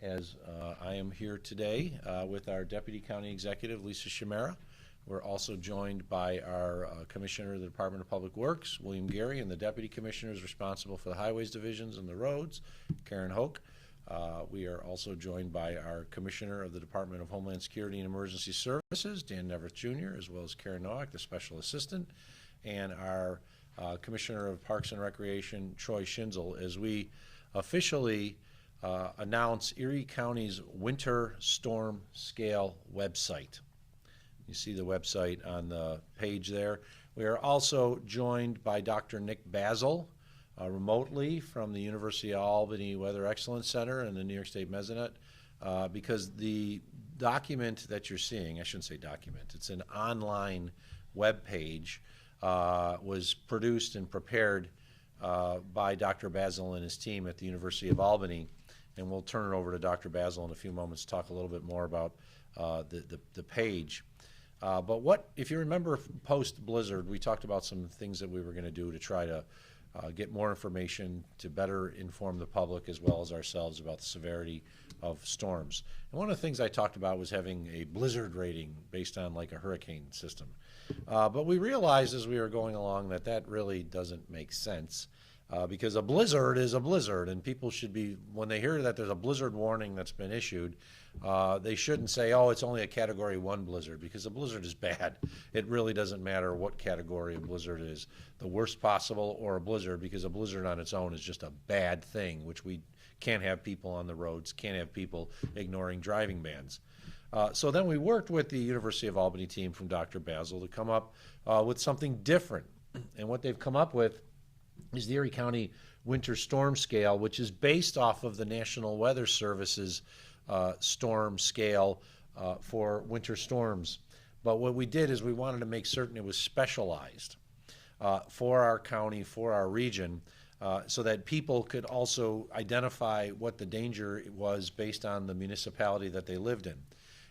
as I am here today with our Deputy County Executive, Lisa Chimera. We're also joined by our Commissioner of the Department of Public Works, William Gary, and the Deputy Commissioners responsible for the Highways Divisions and the roads, Karen Hoke. We are also joined by our Commissioner of the Department of Homeland Security and Emergency Services, Dan Neverth Jr., as well as Karen Nowak, the Special Assistant, and our Commissioner of Parks and Recreation, Troy Schinzel, as we officially announce Erie County's winter storm scale website. You see the website on the page there. We are also joined by Dr. Nick Basil remotely from the University of Albany Weather Excellence Center and the New York State Mesonet because the document that you're seeing, I shouldn't say document, it's an online web page, was produced and prepared by Dr. Basil and his team at the University of Albany. And we'll turn it over to Dr. Basil in a few moments to talk a little bit more about the page. But what, if you remember post-blizzard, we talked about some things that we were going to do to try to get more information to better inform the public as well as ourselves about the severity of storms. And one of the things I talked about was having a blizzard rating based on like a hurricane system. But we realized as we were going along that that really doesn't make sense. Because a blizzard is a blizzard, and people should be, when they hear that there's a blizzard warning that's been issued, they shouldn't say, oh, it's only a Category 1 blizzard, because a blizzard is bad. It really doesn't matter what category a blizzard is, the worst possible or a blizzard, because a blizzard on its own is just a bad thing, which we can't have people on the roads, can't have people ignoring driving bans. So then we worked with the University of Albany team from Dr. Basil to come up with something different. And what they've come up with is the Erie County Winter Storm Scale, which is based off of the National Weather Service's storm scale for winter storms. But what we did is we wanted to make certain it was specialized for our county, for our region, so that people could also identify what the danger was based on the municipality that they lived in.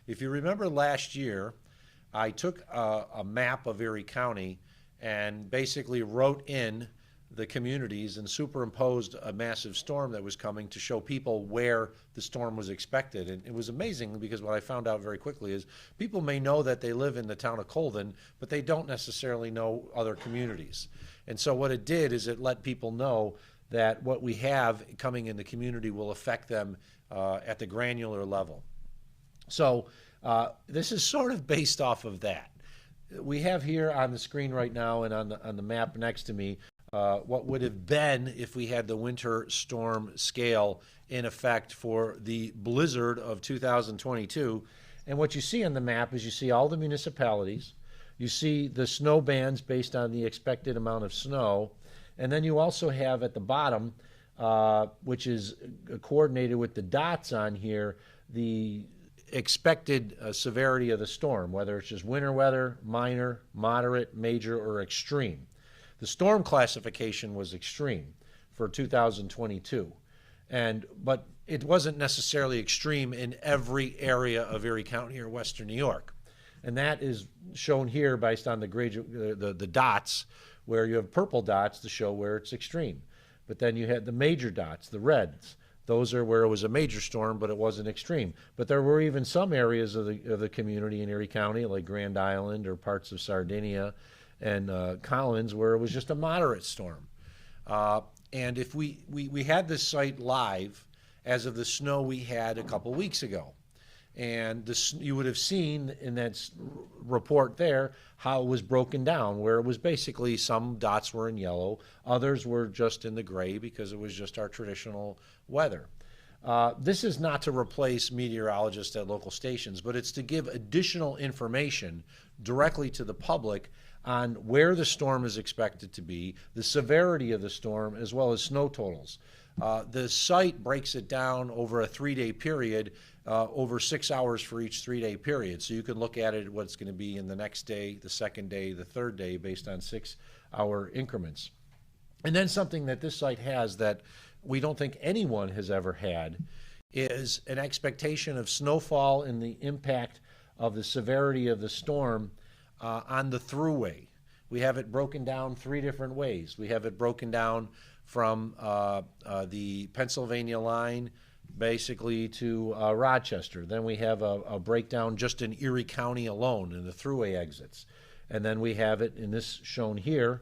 If you remember last year, I took a map of Erie County and basically wrote in the communities and superimposed a massive storm that was coming to show people where the storm was expected. And it was amazing because what I found out very quickly is people may know that they live in the town of Colvin, but they don't necessarily know other communities. And so what it did is it let people know that what we have coming in the community will affect them at the granular level. So this is sort of based off of that. We have here on the screen right now and on the map next to me what would have been if we had the winter storm scale in effect for the blizzard of 2022. And what you see on the map is you see all the municipalities, you see the snow bands based on the expected amount of snow, and then you also have at the bottom, which is coordinated with the dots on here, the expected severity of the storm, whether it's just winter weather, minor, moderate, major, or extreme. The storm classification was extreme for 2022, but it wasn't necessarily extreme in every area of Erie County or Western New York, and that is shown here based on the dots, where you have purple dots to show where it's extreme, but then you had the major dots, the reds. Those are where it was a major storm, but it wasn't extreme. But there were even some areas of the community in Erie County, like Grand Island or parts of Sardinia and Collins, where it was just a moderate storm. And if we had this site live as of the snow we had a couple weeks ago. And you would have seen in that report there how it was broken down, where it was basically some dots were in yellow, others were just in the gray because it was just our traditional weather. This is not to replace meteorologists at local stations, but it's to give additional information directly to the public on where the storm is expected to be, the severity of the storm, as well as snow totals. The site breaks it down over a 3-day period, over 6 hours for each 3-day period. So you can look at it, what it's going to be in the next day, the second day, the third day, based on 6-hour increments. And then something that this site has that we don't think anyone has ever had is an expectation of snowfall and the impact of the severity of the storm on the thruway. We have it broken down 3 different ways. We have it broken down from the Pennsylvania line basically to Rochester. Then we have a breakdown just in Erie County alone in the thruway exits. And then we have it in this shown here,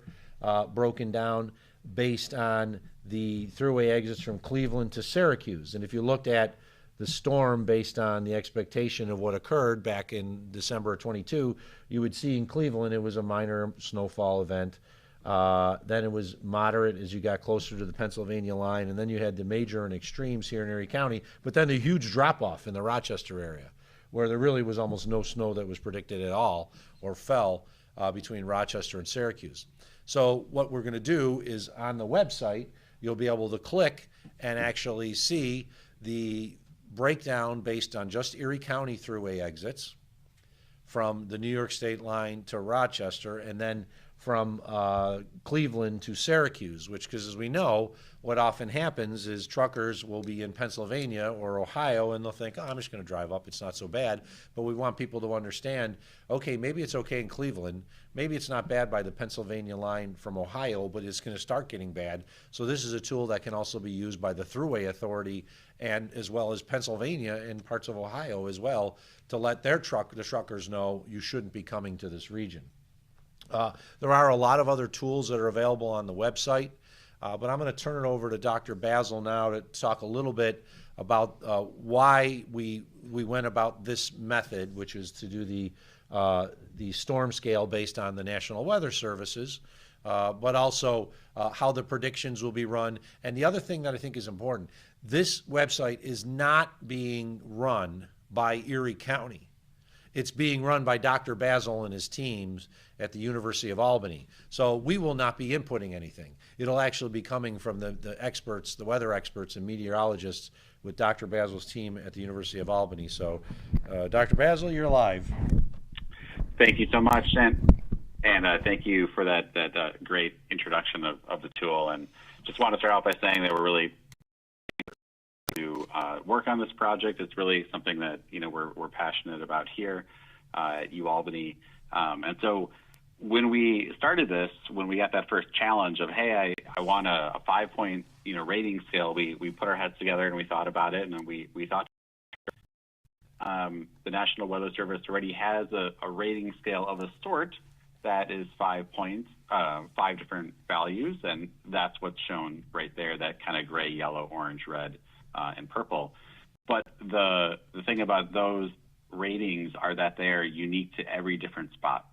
broken down based on the thruway exits from Cleveland to Syracuse. And if you looked at the storm based on the expectation of what occurred back in December of 22, you would see in Cleveland it was a minor snowfall event. Then it was moderate as you got closer to the Pennsylvania line, and then you had the major and extremes here in Erie County, but then the huge drop-off in the Rochester area, where there really was almost no snow that was predicted at all or fell between Rochester and Syracuse. So what we're going to do is on the website, you'll be able to click and actually see the breakdown based on just Erie County thruway exits from the New York State line to Rochester, and then from Cleveland to Syracuse, which, because as we know, what often happens is truckers will be in Pennsylvania or Ohio and they'll think, oh, I'm just going to drive up, it's not so bad. But we want people to understand, okay, maybe it's okay in Cleveland, maybe it's not bad by the Pennsylvania line from Ohio, but it's going to start getting bad. So this is a tool that can also be used by the Thruway Authority and as well as Pennsylvania and parts of Ohio as well, to let the truckers know you shouldn't be coming to this region. There are a lot of other tools that are available on the website, but I'm going to turn it over to Dr. Basil now to talk a little bit about why we went about this method, which is to do the storm scale based on the National Weather Services, but also how the predictions will be run. And the other thing that I think is important, this website is not being run by Erie County. It's being run by Dr. Basil and his teams at the University of Albany. So we will not be inputting anything. It'll actually be coming from the experts, the weather experts and meteorologists with Dr. Basil's team at the University of Albany. So Dr. Basil, you're live. Thank you so much, and thank you for that great introduction of the tool. And just want to start out by saying that we're really to work on this project. It's really something that we're passionate about here at UAlbany. And so when we started this, when we got that first challenge of, hey, I want a 5-point rating scale, we put our heads together and we thought about it, and then we thought the National Weather Service already has a rating scale of a sort that is 5 points, 5 different values, and that's what's shown right there, that kind of gray, yellow, orange, red, and purple. But the thing about those ratings are that they are unique to every different spot,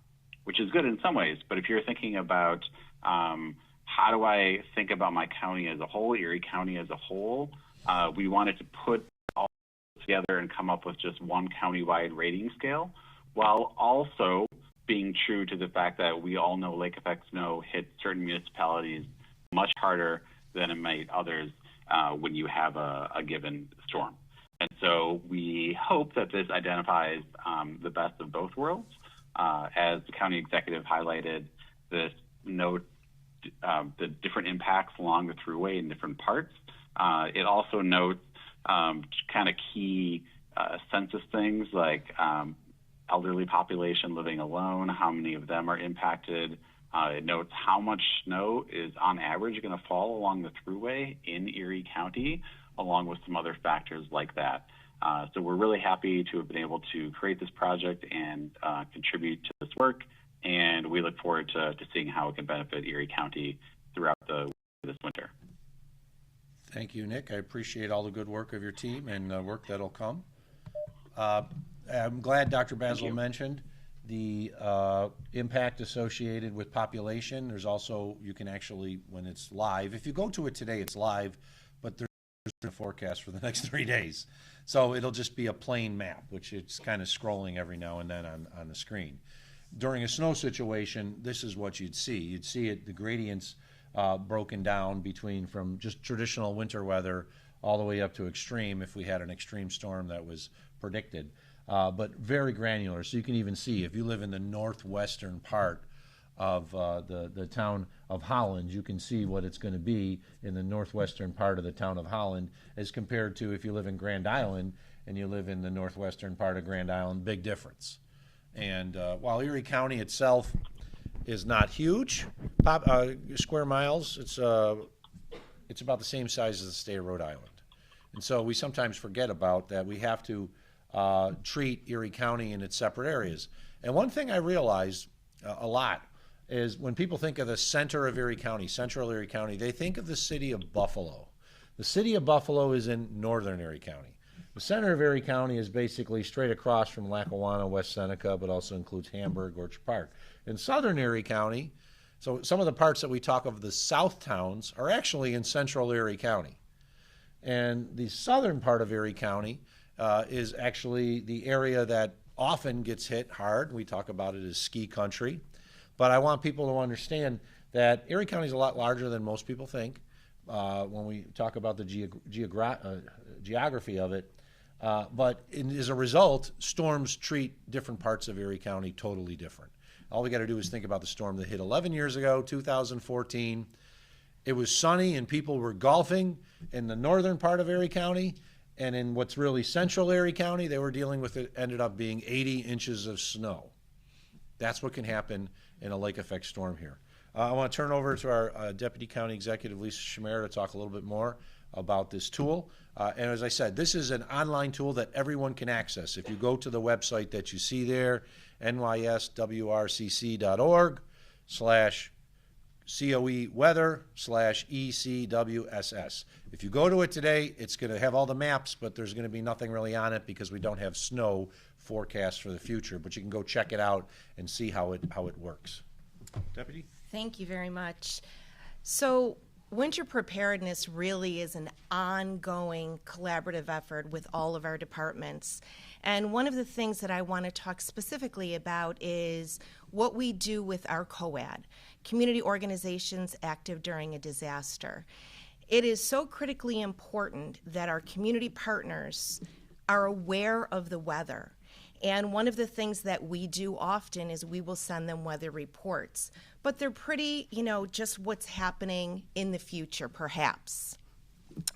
which is good in some ways. But if you're thinking about how do I think about my county as a whole, Erie County as a whole, we wanted to put all together and come up with just one countywide rating scale, while also being true to the fact that we all know lake effect snow hits certain municipalities much harder than it might others when you have a given storm. And so we hope that this identifies the best of both worlds. As the county executive highlighted, this note the different impacts along the thruway in different parts. It also notes kind of key census things like elderly population living alone, how many of them are impacted. It notes how much snow is on average going to fall along the thruway in Erie County, along with some other factors like that. So we're really happy to have been able to create this project and contribute to this work, and we look forward to seeing how it can benefit Erie County throughout this winter. Thank you, Nick. I appreciate all the good work of your team and work that'll come. I'm glad Dr. Basil mentioned the impact associated with population. There's also, you can actually, when it's live, if you go to it today, it's live, but there's a forecast for the next 3 days. So it'll just be a plain map, which it's kind of scrolling every now and then on the screen. During a snow situation, this is what you'd see. You'd see it, the gradients broken down between from just traditional winter weather all the way up to extreme if we had an extreme storm that was predicted. But very granular. So you can even see if you live in the northwestern part of the town of Holland, you can see what it's going to be in the northwestern part of the town of Holland as compared to if you live in Grand Island and you live in the northwestern part of Grand Island, big difference. And while Erie County itself is not huge, square miles, it's about the same size as the state of Rhode Island. And so we sometimes forget about that. We have to treat Erie County in its separate areas. And one thing I realized a lot is when people think of the center of Erie County, central Erie County, they think of the city of Buffalo. The city of Buffalo is in northern Erie County. The center of Erie County is basically straight across from Lackawanna, West Seneca, but also includes Hamburg, Orchard Park. In southern Erie County, so some of the parts that we talk of the south towns are actually in central Erie County. And the southern part of Erie County is actually the area that often gets hit hard. We talk about it as ski country. But I want people to understand that Erie County is a lot larger than most people think when we talk about the geography of it. But as a result, storms treat different parts of Erie County totally different. All we got to do is think about the storm that hit 11 years ago, 2014. It was sunny and people were golfing in the northern part of Erie County. And in what's really central Erie County, they were dealing with it, ended up being 80 inches of snow. That's what can happen in a lake effect storm here. I want to turn over to our Deputy County Executive, Lisa Chimera, to talk a little bit more about this tool. And as I said, this is an online tool that everyone can access. If you go to the website that you see there, nyswrcc.org/COE weather/ECWSS. If you go to it today, it's going to have all the maps, but there's going to be nothing really on it because we don't have snow forecast for the future. But you can go check it out and see how it works. Deputy? Thank you very much. So winter preparedness really is an ongoing collaborative effort with all of our departments. And one of the things that I want to talk specifically about is what we do with our COAD, community organizations active during a disaster. It is so critically important that our community partners are aware of the weather. And one of the things that we do often is we will send them weather reports. But they're pretty, just what's happening in the future, perhaps.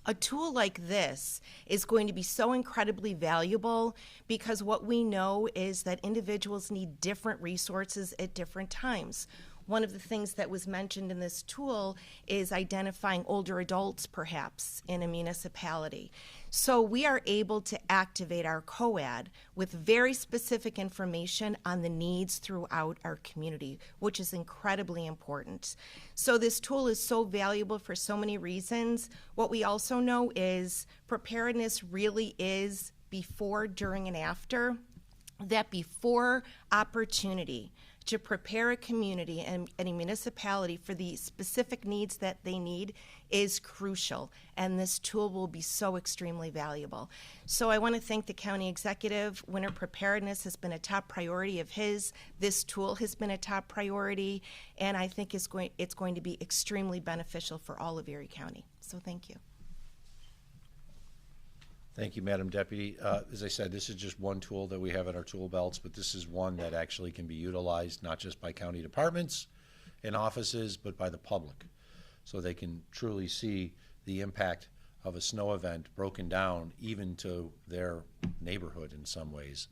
A tool like this is going to be so incredibly valuable because what we know is that individuals need different resources at different times. One of the things that was mentioned in this tool is identifying older adults, perhaps, in a municipality. So we are able to activate our COAD with very specific information on the needs throughout our community, which is incredibly important. So this tool is so valuable for so many reasons. What we also know is preparedness really is before, during, and after. That before opportunity to prepare a community and a municipality for the specific needs that they need is crucial, and this tool will be so extremely valuable. So I want to thank the county executive. Winter preparedness has been a top priority of his. This tool has been a top priority, and I think it's going to be extremely beneficial for all of Erie County. So thank you. Thank you, Madam Deputy. As I said, this is just one tool that we have in our tool belts, but this is one that actually can be utilized not just by county departments and offices, but by the public, so they can truly see the impact of a snow event broken down even to their neighborhood in some ways.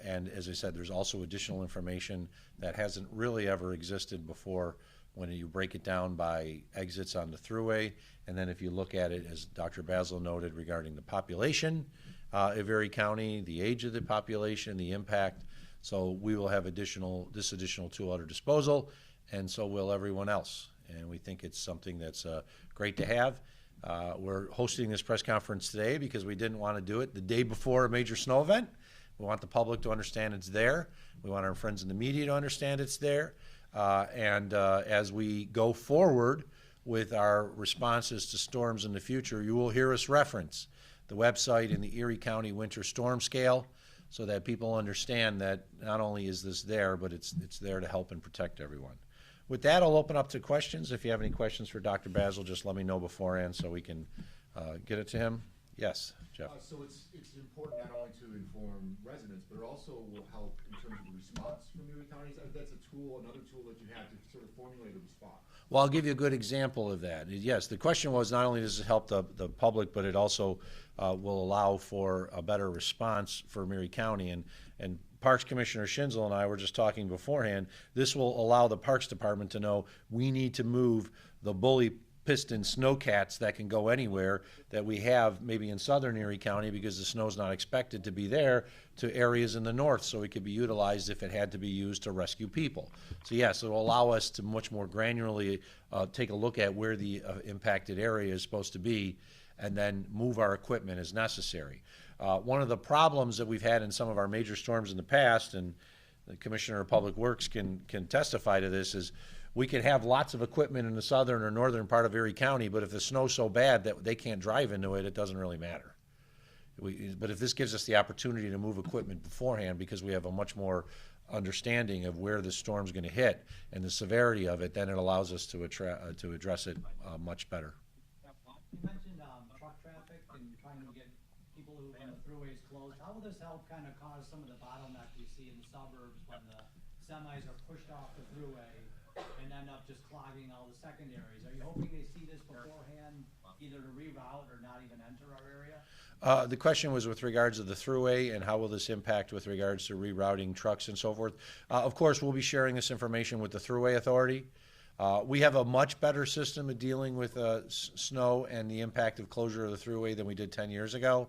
And as I said, there's also additional information that hasn't really ever existed before when you break it down by exits on the thruway. And then if you look at it, as Dr. Basil noted, regarding the population of Erie County, the age of the population, the impact. So we will have this additional tool at our disposal, and so will everyone else. And we think it's something that's great to have. We're hosting this press conference today because we didn't want to do it the day before a major snow event. We want the public to understand it's there. We want our friends in the media to understand it's there. And as we go forward with our responses to storms in the future, you will hear us reference the website and the Erie County Winter Storm Scale so that people understand that not only is this there, but it's there to help and protect everyone. With that, I'll open up to questions. If you have any questions for Dr. Basil, just let me know beforehand so we can get it to him. Yes, Jeff. So it's important not only to inform residents, but it also will help in terms of the response from Erie County. That's a tool, another tool that you have to sort of formulate a response. Well, I'll give you a good example of that. Yes, the question was not only does it help the public, but it also will allow for a better response for Erie County. And Parks Commissioner Schinzel and I were just talking beforehand. This will allow the Parks Department to know we need to move the Bully piston snowcats that can go anywhere that we have maybe in southern Erie County because the snow's not expected to be there, to areas in the north so it could be utilized if it had to be used to rescue people. So yes, it will allow us to much more granularly take a look at where the impacted area is supposed to be and then move our equipment as necessary. One of the problems that we've had in some of our major storms in the past, and the Commissioner of Public Works can testify to this, is we could have lots of equipment in the southern or northern part of Erie County, but if the snow's so bad that they can't drive into it, it doesn't really matter. But if this gives us the opportunity to move equipment beforehand because we have a much more understanding of where the storm's going to hit and the severity of it, then it allows us to address it much better. You mentioned truck traffic and trying to get people who, when the thruway is closed. How will this help kind of cause some of the bottleneck we see in the suburbs when the semis are pushed off the thruway and end up just clogging all the secondaries? Are you hoping they see this beforehand, either to reroute or not even enter our area? The question was with regards to the thruway and how will this impact with regards to rerouting trucks and so forth. Of course, we'll be sharing this information with the Thruway Authority. We have a much better system of dealing with snow and the impact of closure of the thruway than we did 10 years ago.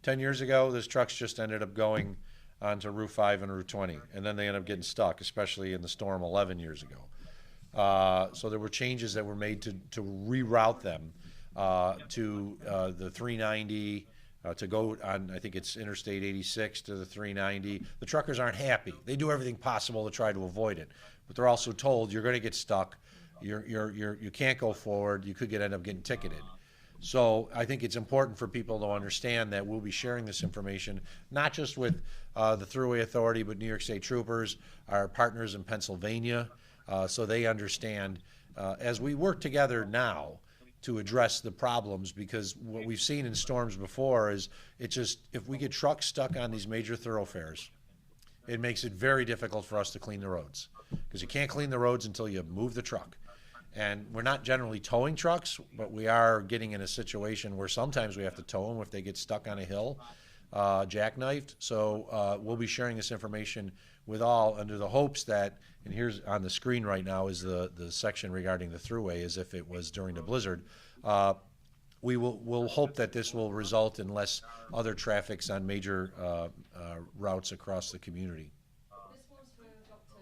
10 years ago, those trucks just ended up going onto Route 5 and Route 20, and then they ended up getting stuck, especially in the storm 11 years ago. So there were changes that were made to reroute them to the 390, to go on, I think it's Interstate 86 to the 390. The truckers aren't happy. They do everything possible to try to avoid it, but they're also told you're going to get stuck. You can't go forward. You could end up getting ticketed. So I think it's important for people to understand that we'll be sharing this information, not just with the Thruway Authority, but New York State Troopers, our partners in Pennsylvania, so they understand as we work together now to address the problems, because what we've seen in storms before is if we get trucks stuck on these major thoroughfares, it makes it very difficult for us to clean the roads, because you can't clean the roads until you move the truck. And we're not generally towing trucks, but we are getting in a situation where sometimes we have to tow them if they get stuck on a hill, jackknifed. So we'll be sharing this information with all under the hopes that, and here's on the screen right now is the section regarding the thruway as if it was during the blizzard. We'll hope that this will result in less other traffics on major routes across the community. This was for Dr.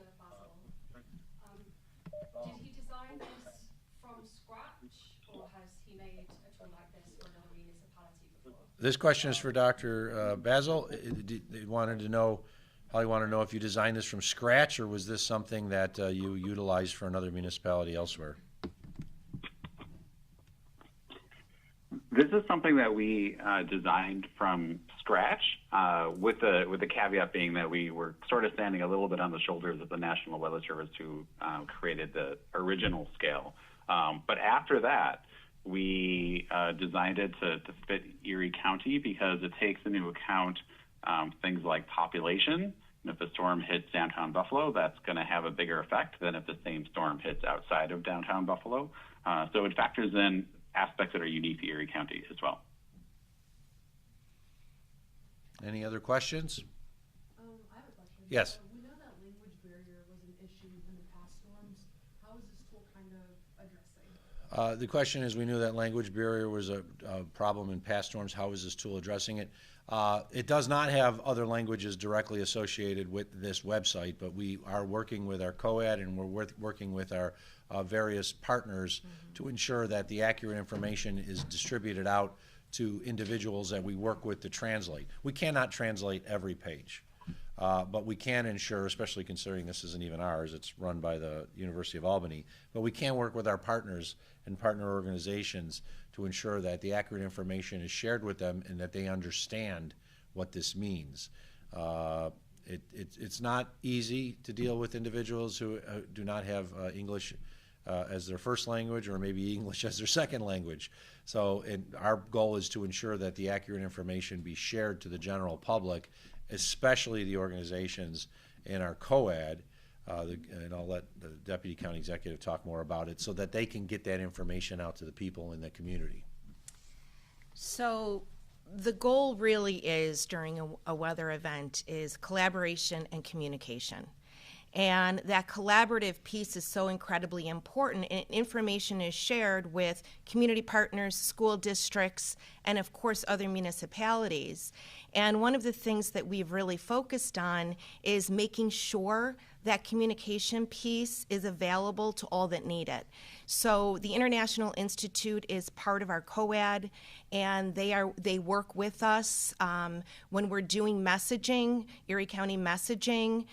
Basil. Did he design this from scratch, or has he made a tool like this for another municipality before? This question is for Dr. Basil. They wanted to know, probably want to know if you designed this from scratch, or was this something that you utilized for another municipality elsewhere? This is something that we designed from scratch, with the caveat being that we were sort of standing a little bit on the shoulders of the National Weather Service, who created the original scale. But after that, we designed it to fit Erie County because it takes into account things like population. And if a storm hits downtown Buffalo, that's going to have a bigger effect than if the same storm hits outside of downtown Buffalo. So it factors in aspects that are unique to Erie County as well. Any other questions? I have a question. Yes. We know that language barrier was an issue in the past storms. How is this tool kind of addressing? The question is, we knew that language barrier was a problem in past storms. How is this tool addressing it? It does not have other languages directly associated with this website, but we are working with our COAD and we're working with our various partners to ensure that the accurate information is distributed out to individuals that we work with to translate. We cannot translate every page, but we can ensure, especially considering this isn't even ours, it's run by the University of Albany, but we can work with our partners and partner organizations to ensure that the accurate information is shared with them and that they understand what this means. It's not easy to deal with individuals who do not have English as their first language, or maybe English as their second language. So our goal is to ensure that the accurate information be shared to the general public, especially the organizations in our COAD, and I'll let the Deputy County Executive talk more about it, so that they can get that information out to the people in the community. So the goal really is, during a weather event, is collaboration and communication. And that collaborative piece is so incredibly important. And information is shared with community partners, school districts, and of course other municipalities. And one of the things that we've really focused on is making sure that communication piece is available to all that need it. So the International Institute is part of our COAD, and they work with us when we're doing messaging, Erie County messaging.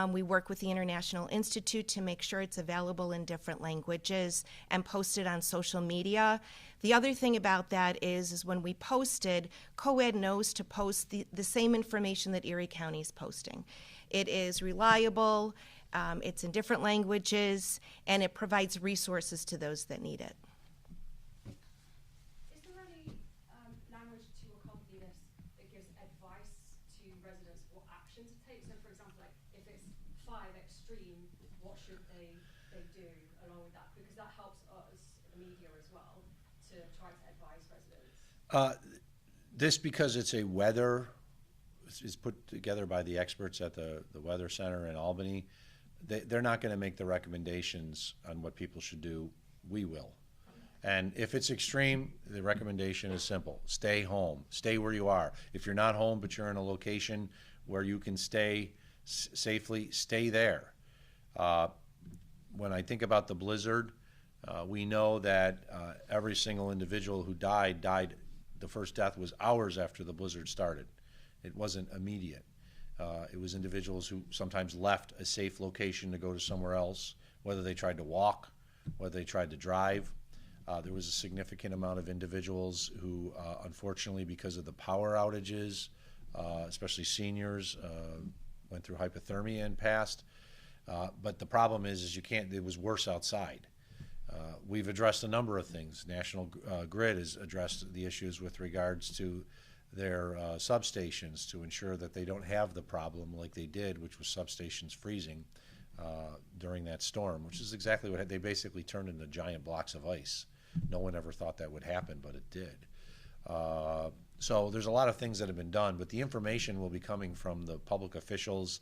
We work with the International Institute to make sure it's available in different languages and posted on social media. The other thing about that is when we posted, COAD knows to post the same information that Erie County is posting. It is reliable, it's in different languages, and it provides resources to those that need it. Is there any language to accompany this that gives advice to residents what action to take? So, for example, like if it's 5 extreme, what should they do along with that? Because that helps us, the media, as well, to try to advise residents. This, because it's a weather, is put together by the experts at the Weather Center in Albany. They're not going to make the recommendations on what people should do. We will. And if it's extreme, the recommendation is simple. Stay home. Stay where you are. If you're not home but you're in a location where you can stay safely, stay there. When I think about the blizzard, we know that every single individual who died, the first death was hours after the blizzard started. It wasn't immediate. It was individuals who sometimes left a safe location to go to somewhere else, whether they tried to walk, whether they tried to drive. There was a significant amount of individuals who, unfortunately, because of the power outages, especially seniors, went through hypothermia and passed. But the problem is it was worse outside. We've addressed a number of things. National Grid has addressed the issues with regards to their substations to ensure that they don't have the problem like they did, which was substations freezing during that storm, which is exactly what they basically turned into giant blocks of ice. No one ever thought that would happen, but it did. So there's a lot of things that have been done, but the information will be coming from the public officials,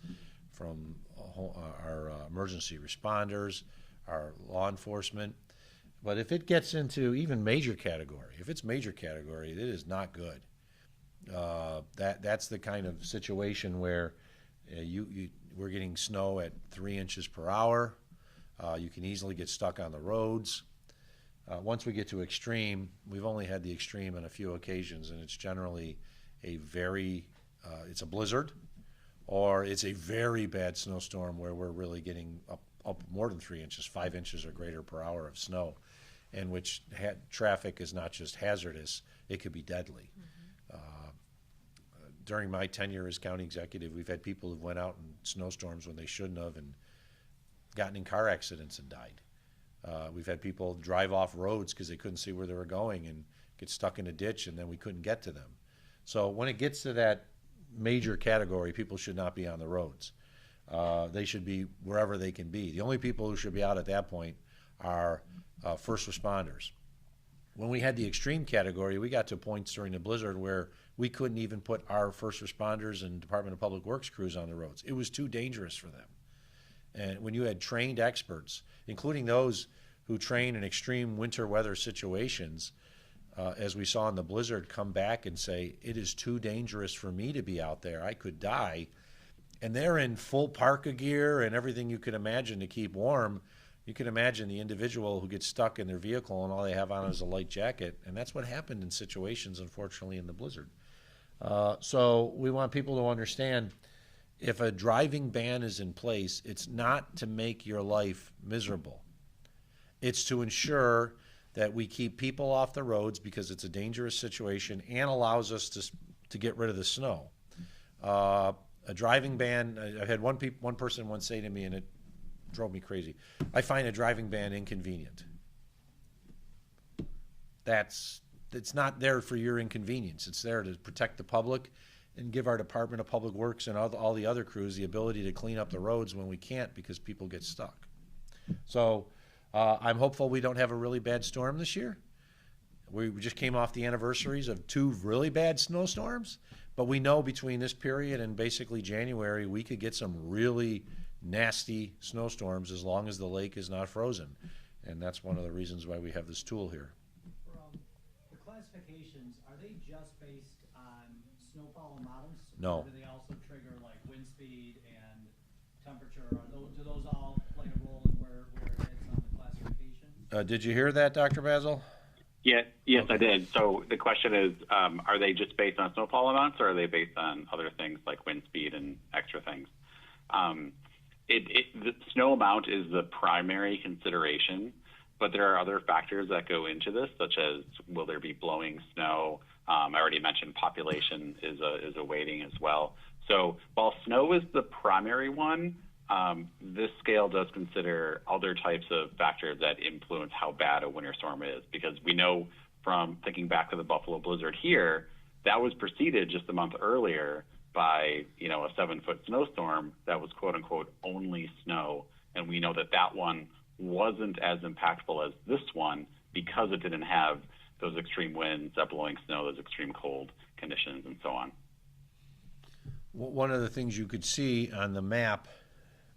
from our emergency responders, our law enforcement. But if it gets into even major category, if it's major category, it is not good. That's the kind of situation where we're getting snow at 3 inches per hour. You can easily get stuck on the roads. Once we get to extreme, we've only had the extreme on a few occasions, and it's generally it's a blizzard, or it's a very bad snowstorm where we're really getting up more than 3 inches, 5 inches or greater per hour of snow, in which traffic is not just hazardous, it could be deadly. During my tenure as county executive, we've had people who went out in snowstorms when they shouldn't have and gotten in car accidents and died. We've had people drive off roads because they couldn't see where they were going and get stuck in a ditch, and then we couldn't get to them. So when it gets to that major category, people should not be on the roads. They should be wherever they can be. The only people who should be out at that point are first responders. When we had the extreme category, we got to points during the blizzard where we couldn't even put our first responders and Department of Public Works crews on the roads. It was too dangerous for them. And when you had trained experts, including those who train in extreme winter weather situations, as we saw in the blizzard, come back and say, it is too dangerous for me to be out there, I could die. And they're in full parka gear and everything you could imagine to keep warm. You can imagine the individual who gets stuck in their vehicle and all they have on is a light jacket. And that's what happened in situations, unfortunately, in the blizzard. So we want people to understand, if a driving ban is in place, it's not to make your life miserable. It's to ensure that we keep people off the roads because it's a dangerous situation and allows us to get rid of the snow. A driving ban, I had one person once say to me, and it drove me crazy, I find a driving ban inconvenient. It's not there for your inconvenience. It's there to protect the public and give our Department of Public Works and all the other crews the ability to clean up the roads when we can't because people get stuck. So I'm hopeful we don't have a really bad storm this year. We just came off the anniversaries of 2 really bad snowstorms, but we know between this period and basically January, we could get some really nasty snowstorms as long as the lake is not frozen. And that's one of the reasons why we have this tool here. The classifications, are they just based on snowfall amounts? No. Or do they also trigger like wind speed and temperature? Do those all play a role in where it hits on the classification? Did you hear that, Dr. Basil? Yeah, yes, I did. So the question is, are they just based on snowfall amounts, or are they based on other things like wind speed and extra things? The snow amount is the primary consideration, but there are other factors that go into this, such as will there be blowing snow? I already mentioned population is a weighting as well. So while snow is the primary one, this scale does consider other types of factors that influence how bad a winter storm is, because we know from thinking back to the Buffalo blizzard here, that was preceded just a month earlier by, a 7-foot snowstorm that was quote unquote only snow. And we know that one wasn't as impactful as this one because it didn't have those extreme winds, that blowing snow, those extreme cold conditions, and so on. One of the things you could see on the map,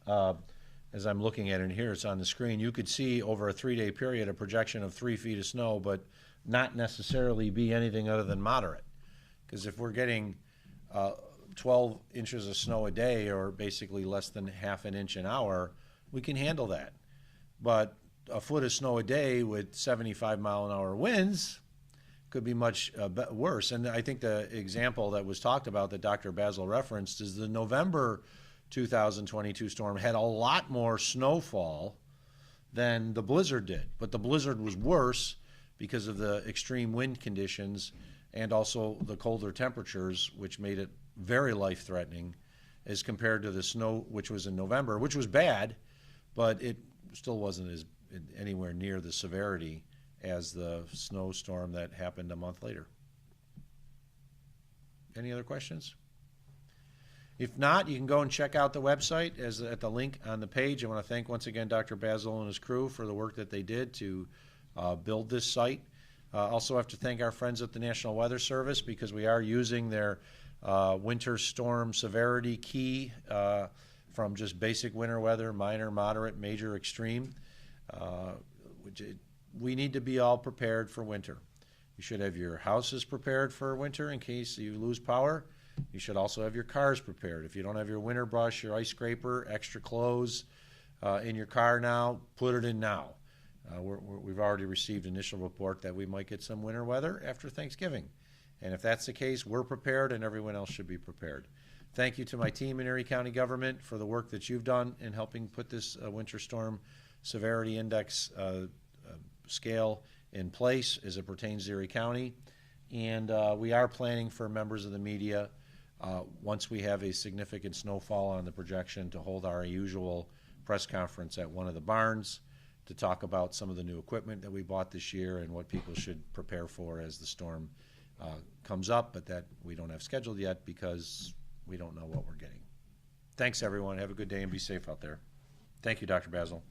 as I'm looking at it here, it's on the screen, you could see over a 3-day period a projection of 3 feet of snow, but not necessarily be anything other than moderate. Because if we're getting 12 inches of snow a day, or basically less than half an inch an hour, we can handle that. But a foot of snow a day with 75-mile-an-hour winds could be much worse. And I think the example that was talked about that Dr. Basil referenced is the November 2022 storm had a lot more snowfall than the blizzard did. But the blizzard was worse because of the extreme wind conditions and also the colder temperatures, which made it very life-threatening as compared to the snow, which was in November, which was bad, but it still wasn't anywhere near the severity as the snowstorm that happened a month later. Any other questions? If not, you can go and check out the website at the link on the page. I want to thank once again Dr. Basil and his crew for the work that they did to build this site. Also have to thank our friends at the National Weather Service, because we are using their winter storm severity key from just basic winter weather, minor, moderate, major, extreme. We need to be all prepared for winter. You should have your houses prepared for winter in case you lose power. You should also have your cars prepared. If you don't have your winter brush, your ice scraper, extra clothes in your car now, put it in now. We've already received initial report that we might get some winter weather after Thanksgiving. And if that's the case, we're prepared, and everyone else should be prepared. Thank you to my team in Erie County government for the work that you've done in helping put this winter storm severity index scale in place as it pertains to Erie County. And we are planning for members of the media, once we have a significant snowfall on the projection, to hold our usual press conference at one of the barns to talk about some of the new equipment that we bought this year and what people should prepare for as the storm comes up, but that we don't have scheduled yet because we don't know what we're getting. Thanks, everyone. Have a good day and be safe out there. Thank you, Dr. Basil.